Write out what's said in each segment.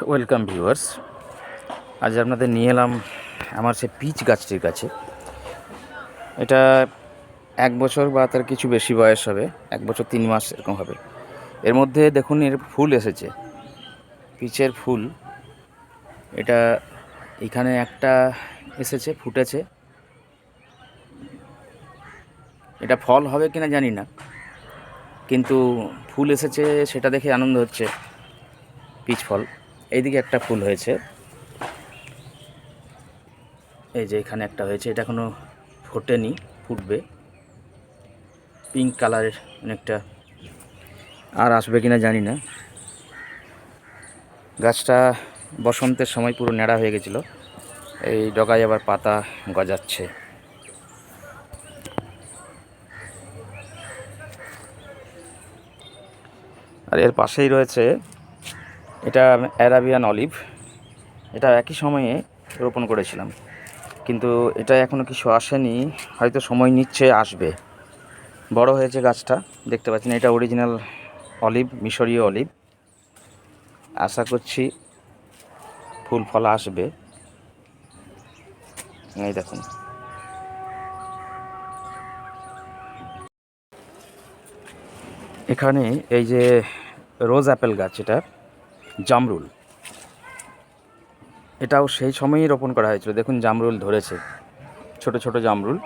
Welcome viewers. আজ আপনাদের নিয়ে এলাম আমার সে পিচ গাছটির কাছে। এটা 1 বছর বা তার কিছু বেশি বয়স হবে, 1 বছর 3 মাস এরকম হবে। এর মধ্যে দেখুন এর ফুল এসেছে, পিচের ফুল। এটা এখানে একটা এসেছে, ফুটেছে। এটা ফল হবে কিনা জানি না, কিন্তু ফুল এসেছে সেটা দেখে আনন্দ হচ্ছে। পিচ ফল। এইদিকে একটা ফুল হয়েছে, এই যে এখানে একটা হয়েছে। এটা এখনো ফোটেনি, ফুটবে। পিঙ্ক কালারের অনেকটা, আর আসবে কিনা জানি না। গাছটা বসন্তের সময় পুরো ন্যাড়া হয়ে গেছিল, এই ডগায় আবার পাতা গজাচ্ছে। আর এর পাশেই রয়েছে, এটা অ্যারাবিয়ান অলিভ। এটা একই সময়ে রোপণ করেছিলাম, কিন্তু এটা এখনও কিছু আসেনি, হয়তো সময় নিচ্ছে, আসবে। বড় হয়েছে গাছটা, দেখতে পাচ্ছেন। এটা অরিজিনাল অলিভ, মিশরীয় অলিভ। আশা করছি ফুল ফল আসবে। এই দেখুন, এখানে এই যে রোজ অ্যাপেল গাছ, এটা জামরুল। এটাও সেই সময়ই রোপণ করা হয়েছিল। দেখুন জামরুল ধরেছে, ছোট ছোট জামরুল।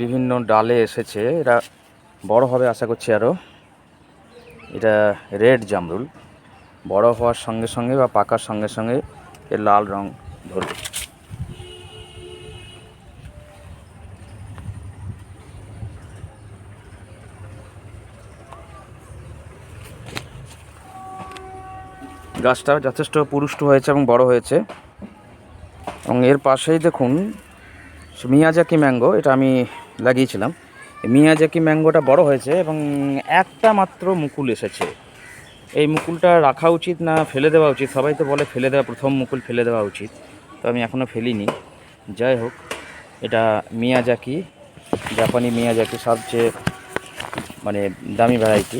বিভিন্ন ডালে এসেছে, এরা বড় হবে আশা করছি আরও। এটা রেড জামরুল। বড় হওয়ার সঙ্গে সঙ্গে বা পাকার সঙ্গে সঙ্গে এর লাল রং ধরবে। গাছটা যথেষ্ট পুরুষ্ট হয়েছে এবং বড় হয়েছে। এবং এর পাশেই দেখুন মিয়াজাকি ম্যাঙ্গো, এটা আমি লাগিয়েছিলাম। মিয়াজাকি ম্যাঙ্গোটা বড় হয়েছে এবং একটা মাত্র মুকুল এসেছে। এই মুকুলটা রাখা উচিত না ফেলে দেওয়া উচিত? সবাই তো বলে ফেলে দেওয়া, প্রথম মুকুল ফেলে দেওয়া উচিত, তো আমি এখনও ফেলিনি। যাই হোক, এটা মিয়াজাকি, জাপানি মিয়াজাকি, সবচেয়ে মানে দামি ভ্যারাইটি।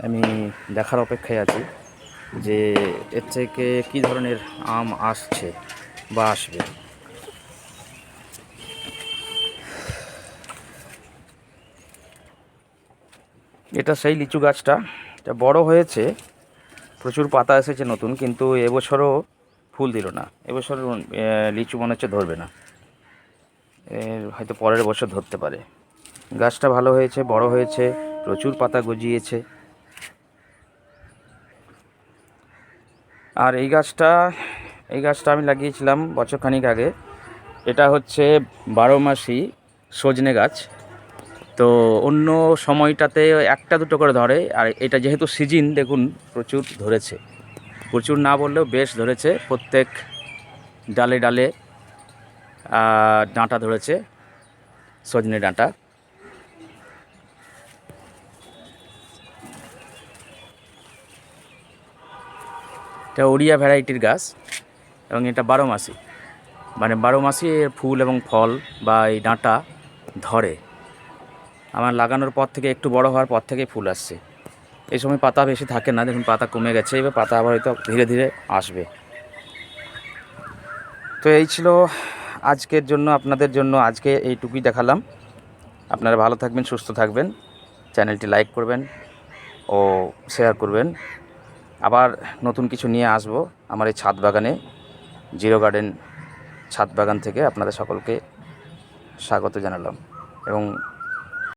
আমি দেখার অপেক্ষায় আছি যে এর থেকে কী ধরনের আম আসছে বা আসবে। এটা সেই লিচু গাছটা, এটা বড় হয়েছে, প্রচুর পাতা এসেছে নতুন, কিন্তু এবছরও ফুল দিল না। এবছর লিচু মনে হচ্ছে ধরবে না, হয়তো পরের বছর ধরতে পারে। গাছটা ভালো হয়েছে, বড় হয়েছে, প্রচুর পাতা গজিয়েছে। আর এই গাছটা আমি লাগিয়েছিলাম বছরখানিক আগে। এটা হচ্ছে 12 মাসি সজনে গাছ। তো অন্য সময়টাতে একটা দুটো করে ধরে, আর এটা যেহেতু সিজন, দেখুন প্রচুর ধরেছে। প্রচুর না বললেও বেশ ধরেছে, প্রত্যেক ডালে ডালে ডাঁটা ধরেছে, সজনে ডাঁটা। এটা ওড়িয়া ভ্যারাইটির গাছ এবং এটা 12 মাসি, মানে 12 মাসই এর ফুল এবং ফল বা এই ডাঁটা ধরে। আমার লাগানোর পর থেকে, একটু বড় হওয়ার পর থেকেই ফুল আসছে। এই সময় পাতা বেশি থাকে না, দেখুন পাতা কমে গেছে, এবার পাতা আবার হয়তো ধীরে ধীরে আসবে। তো এই ছিল আজকের জন্য, আপনাদের জন্য আজকে এইটুকুই দেখালাম। আপনারা ভালো থাকবেন, সুস্থ থাকবেন, চ্যানেলটি লাইক করবেন ও শেয়ার করবেন। আবার নতুন কিছু নিয়ে আসবো আমার এই ছাদ বাগানে, জিরো গার্ডেন ছাদ বাগান থেকে আপনাদের সকলকে স্বাগত জানালাম এবং